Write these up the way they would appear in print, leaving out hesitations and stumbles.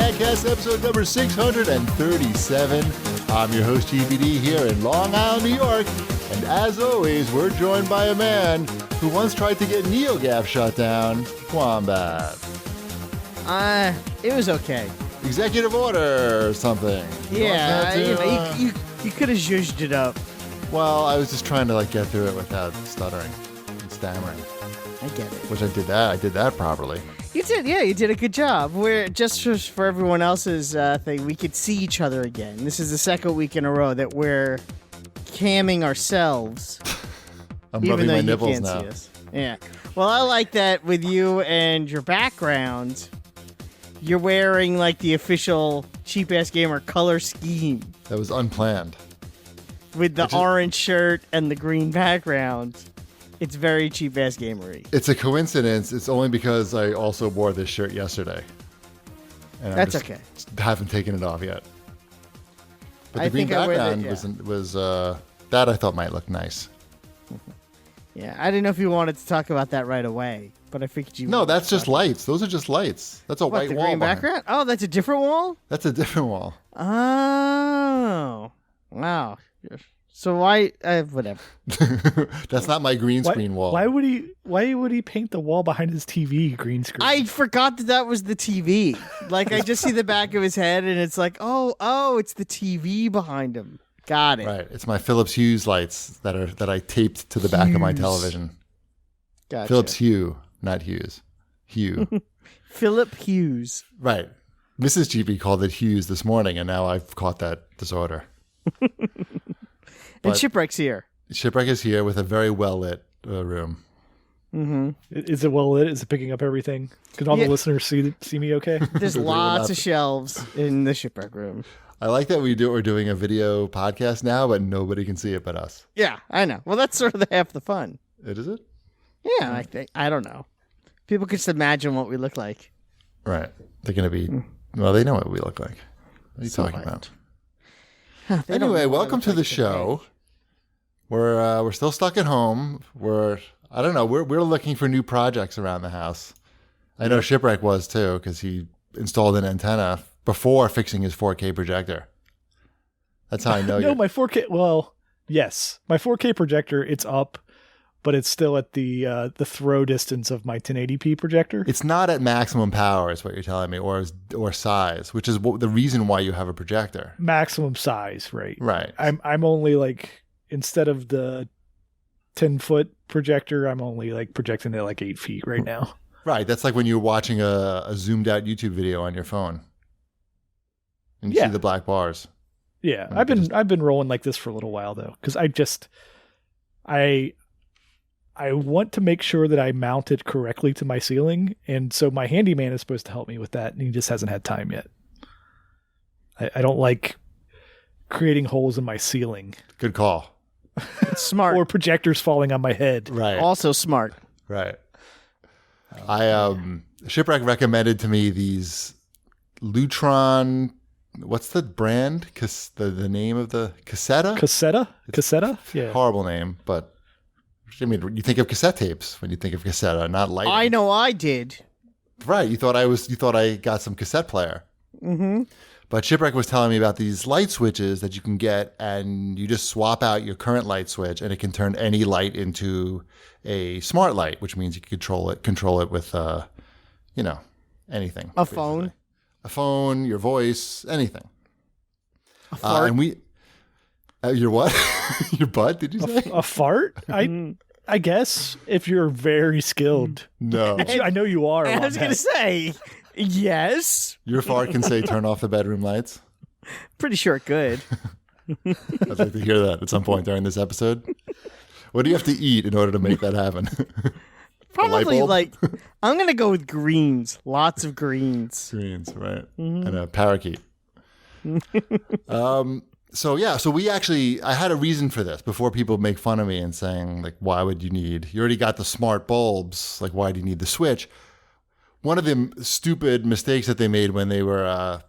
CAGcast episode number 637. I'm your host, GBD, here in Long Island, New York. And as always, we're joined by a man who once tried to get NeoGAF shut down, Wombat. It was okay. Executive order or something. Yeah, you could have zhuzhed it up. Well, I was just trying to get through it without stuttering and stammering. I get it. Which I did that. I did that properly. You did, yeah. You did a good job. We're just for everyone else's thing. We could see each other again. This is the second week in a row that we're camming ourselves. I'm even rubbing though my you nipples can't now. see us. Yeah. Well, I like that with you and your background. You're wearing the official Cheap Ass Gamer color scheme That was unplanned. with the orange shirt and the green background. It's very Cheap Ass Gamery. It's a coincidence. It's only because I also wore this shirt yesterday. And That's okay. Haven't taken it off yet. But the I green think I wear that, background was that I thought might look nice. Yeah, I didn't know if you wanted to talk about that right away, but I figured you. No, that's just lights. Those are just lights. That's a white the wall. green behind. background? Oh, that's a different wall? That's a different wall. Oh. Wow. So why whatever. That's not my green screen wall. Why would he paint the wall behind his TV green screen? I forgot that was the TV. I just see the back of his head and it's oh, it's the TV behind him. Got it. Right. It's my Philips Hue lights that I taped to the back of my television. Gotcha. Philips Hue, not Hughes. Hue. Philip Hughes. Right. Mrs. GB called it Hughes this morning, and now I've caught that disorder. And Shipwreck's here. Shipwreck is here with a very well-lit room. Mm-hmm. Is it well lit? Is it picking up everything? Can all the listeners see me okay? There's lots of shelves in the Shipwreck room. I like that we're doing a video podcast now, but nobody can see it but us. Yeah, I know. Well, that's sort of half the fun. Is it? Yeah, I think. I don't know. People can just imagine what we look like. Right. They're going to be... Well, they know what we look like. What are you talking about? Anyway, welcome to the show. We're still stuck at home. We're looking for new projects around the house. I know Shipwreck was too, because he installed an antenna before fixing his 4K projector. That's how I know No, my 4K. Well, yes, my 4K projector. It's up, but it's still at the throw distance of my 1080p projector. It's not at maximum power, is what you're telling me, or size, which is the reason why you have a projector. Maximum size, right? Right. I'm only instead of the 10-foot projector, I'm only projecting it 8 feet right now. Right. That's like when you're watching a zoomed out YouTube video on your phone, and you see the black bars. Yeah, I've been rolling like this for a little while though, because I want to make sure that I mount it correctly to my ceiling, and so my handyman is supposed to help me with that, and he just hasn't had time yet. I don't like creating holes in my ceiling. Good call. It's smart. Or projectors falling on my head. Right. Also smart. Right. Shipwreck recommended to me these Lutron. What's the brand? The name of the Cassetta? Cassetta? Yeah. Horrible name, but I mean, you think of cassette tapes when you think of Cassetta, not lighting. I know I did. Right. You thought I got some cassette player. Mm-hmm. But Shipwreck was telling me about these light switches that you can get, and you just swap out your current light switch, and it can turn any light into a smart light, which means you can control it with, anything. A phone. A phone, your voice, anything. A fart. Your what? Your butt? Did you say a fart? I guess if you're very skilled. No. I know you are. I was going to say, yes. Your fart can say turn off the bedroom lights? Pretty sure it could. I'd like to hear that at some point during this episode. What do you have to eat in order to make that happen? Probably I'm going to go with greens. Lots of greens. Greens, right. Mm-hmm. And a parakeet. So we actually, I had a reason for this before people make fun of me and saying, why would you already got the smart bulbs, why do you need the switch? One of the stupid mistakes that they made when they were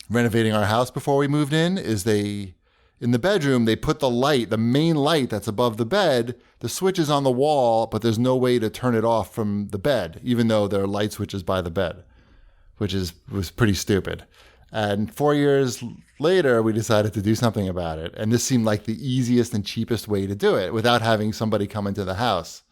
renovating our house before we moved in is in the bedroom, they put the main light that's above the bed, the switch is on the wall, but there's no way to turn it off from the bed, even though there are light switches by the bed. which was pretty stupid. And 4 years later, we decided to do something about it. And this seemed like the easiest and cheapest way to do it without having somebody come into the house.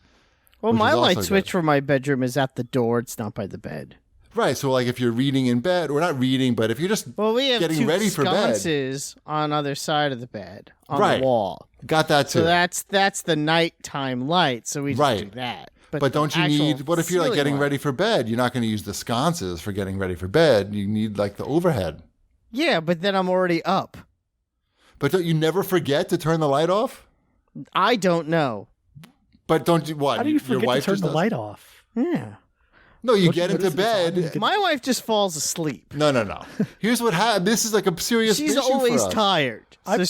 Well, my light switch for my bedroom is at the door. It's not by the bed. Right. So, like, if you're reading in bed, or not reading, but if you're just we have getting ready for bed. Sconces on other side of the bed, on Right. the wall. Got that, too. So that's the nighttime light. So we just do that. But don't you need, what if you're like getting ready for bed? You're not going to use the sconces for getting ready for bed. You need like the overhead. Yeah, but then I'm already up. But don't you never forget to turn the light off? I don't know. But don't you, what? How do you forget to turn the light off? Yeah. No, you get into bed. My wife just falls asleep. No. Here's what happened. This is like a serious issue for us. She's always tired. I'm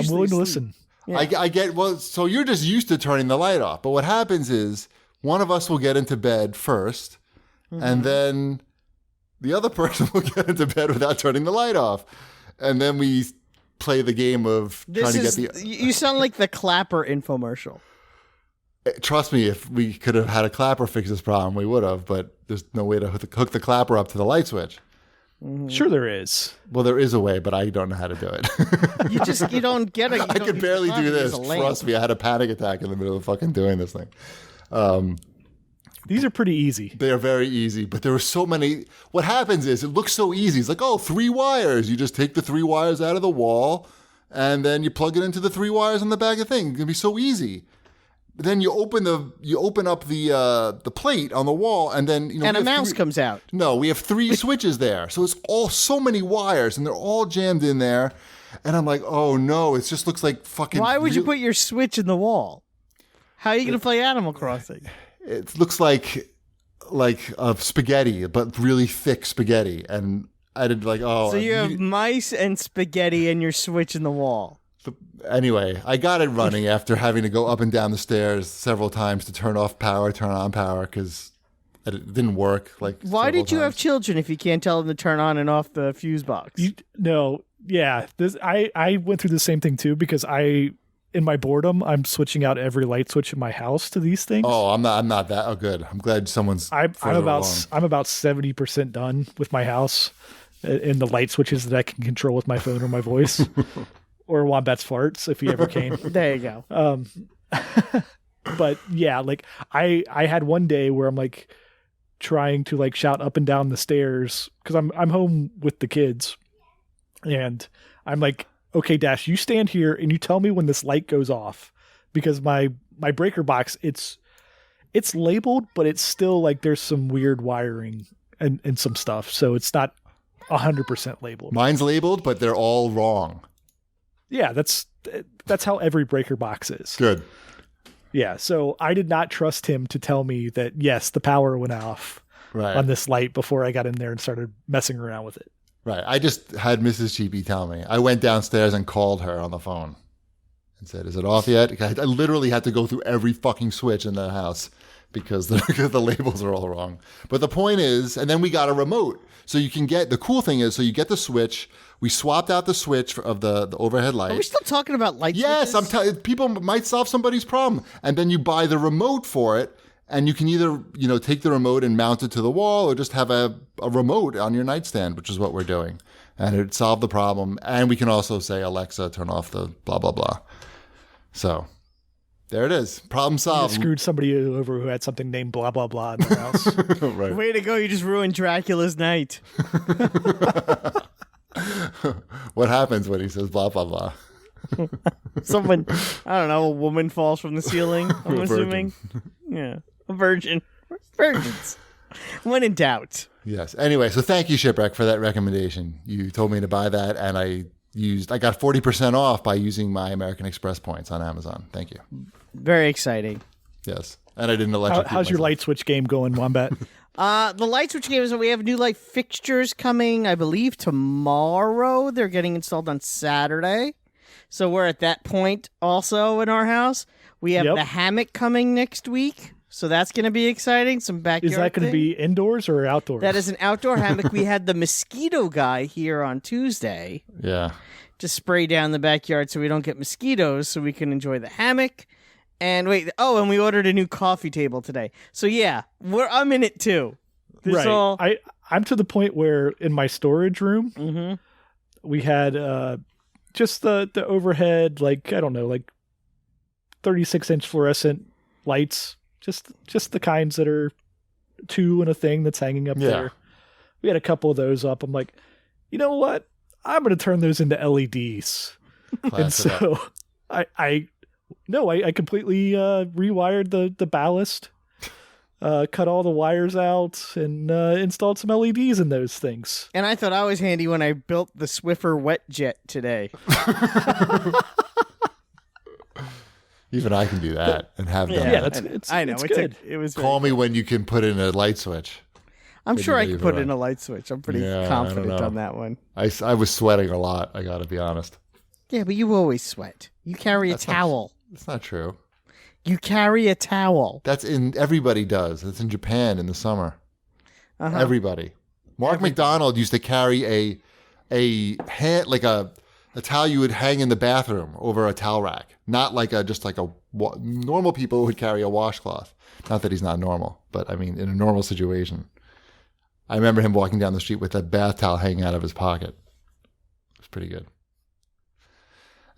willing to listen. Yeah. I get, well, so you're just used to turning the light off. But what happens is one of us will get into bed first, and then the other person will get into bed without turning the light off. And then we play the game of trying to get the... You sound like the Clapper infomercial. Trust me, if we could have had a clapper fix this problem, we would have. But there's no way to hook the clapper up to the light switch. Sure there is. Well, there is a way, but I don't know how to do it. You don't get it. I could barely do this. Trust me, I had a panic attack in the middle of fucking doing this thing. These are pretty easy. They are very easy, but there were so many. What happens is it looks so easy. It's like, 3 wires. You just take the 3 wires out of the wall, and then you plug it into the 3 wires on the back of the thing. It's gonna be so easy. But then you open up the plate on the wall, and then and a mouse comes out. No, we have 3 switches there, so it's all so many wires, and they're all jammed in there. And I'm like, oh no, it just looks like fucking. Why would you put your switch in the wall? How are you going to play Animal Crossing? It looks like spaghetti, but really thick spaghetti, and I did like, oh. So you have mice and spaghetti and your switch in the wall. Anyway, I got it running after having to go up and down the stairs several times to turn off power, turn on power, because it didn't work. Why did you have children if you can't tell them to turn on and off the fuse box? I went through the same thing too, because in my boredom, I'm switching out every light switch in my house to these things. Oh, I'm not that. Oh, good. I'm glad someone's. I'm about 70% done with my house and the light switches that I can control with my phone or my voice. Or Wombat's farts, if he ever came. There you go. But yeah, like I had one day where I'm like trying to like shout up and down the stairs because I'm home with the kids, and I'm like, okay, Dash, you stand here and you tell me when this light goes off, because my breaker box it's labeled, but it's still like there's some weird wiring and some stuff, so it's not 100% labeled. Mine's labeled, but they're all wrong. Yeah, that's how every breaker box is. Good. Yeah, so I did not trust him to tell me that, yes, the power went off on this light before I got in there and started messing around with it. Right. I just had Mrs. Cheapy tell me. I went downstairs and called her on the phone and said, is it off yet? I literally had to go through every fucking switch in the house because the labels are all wrong. But the point is, and then we got a remote. So you can get, the cool thing is, so you get the switch. We swapped out the switch of the overhead light. Are we still talking about light switches? Yes, people might solve somebody's problem. And then you buy the remote for it, and you can either, take the remote and mount it to the wall or just have a remote on your nightstand, which is what we're doing. And it solved the problem. And we can also say, Alexa, turn off the blah, blah, blah. So there it is. Problem solved. You screwed somebody over who had something named blah, blah, blah in their house. Right. Way to go. You just ruined Dracula's night. What happens when he says blah, blah, blah? Someone, I don't know, a woman falls from the ceiling, I'm assuming. Yeah, a virgin. Virgins. When in doubt. Yes. Anyway, so thank you, Shipwreck, for that recommendation. You told me to buy that, and I got 40% off by using my American Express points on Amazon. Thank you. Very exciting. Yes. And I didn't electrocute How's your light switch game going, Wombat? The light switch game is we have new light fixtures coming, I believe, tomorrow. They're getting installed on Saturday. So we're at that point also in our house. We have the hammock coming next week. So that's going to be exciting. Some backyard. Is that going to be indoors or outdoors? That is an outdoor hammock. We had the mosquito guy here on Tuesday. Yeah. To spray down the backyard so we don't get mosquitoes, so we can enjoy the hammock. And and we ordered a new coffee table today. So yeah, I'm in it too. I'm to the point where in my storage room, we had just the overhead, like, I don't know, like 36-inch fluorescent lights, just the kinds that are 2 and a thing that's hanging up there. We had a couple of those up. I'm like, you know what? I'm going to turn those into LEDs. And so I completely rewired the ballast, cut all the wires out, and installed some LEDs in those things. And I thought I was handy when I built the Swiffer wet jet today. Even I can do that and have them. Yeah, I know. It's good. It was. Call me when you can put in a light switch. I'm sure I can put in a light switch. I'm pretty confident on that one. I was sweating a lot. I got to be honest. Yeah, but you always sweat. You carry a towel. That's not true. You carry a towel. Everybody does. It's in Japan in the summer. Everybody. Mark McDonald used to carry a towel you would hang in the bathroom over a towel rack. Not like normal people would carry a washcloth. Not that he's not normal, but I mean in a normal situation. I remember him walking down the street with a bath towel hanging out of his pocket. It was pretty good.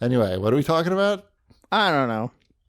Anyway, what are we talking about? I don't know.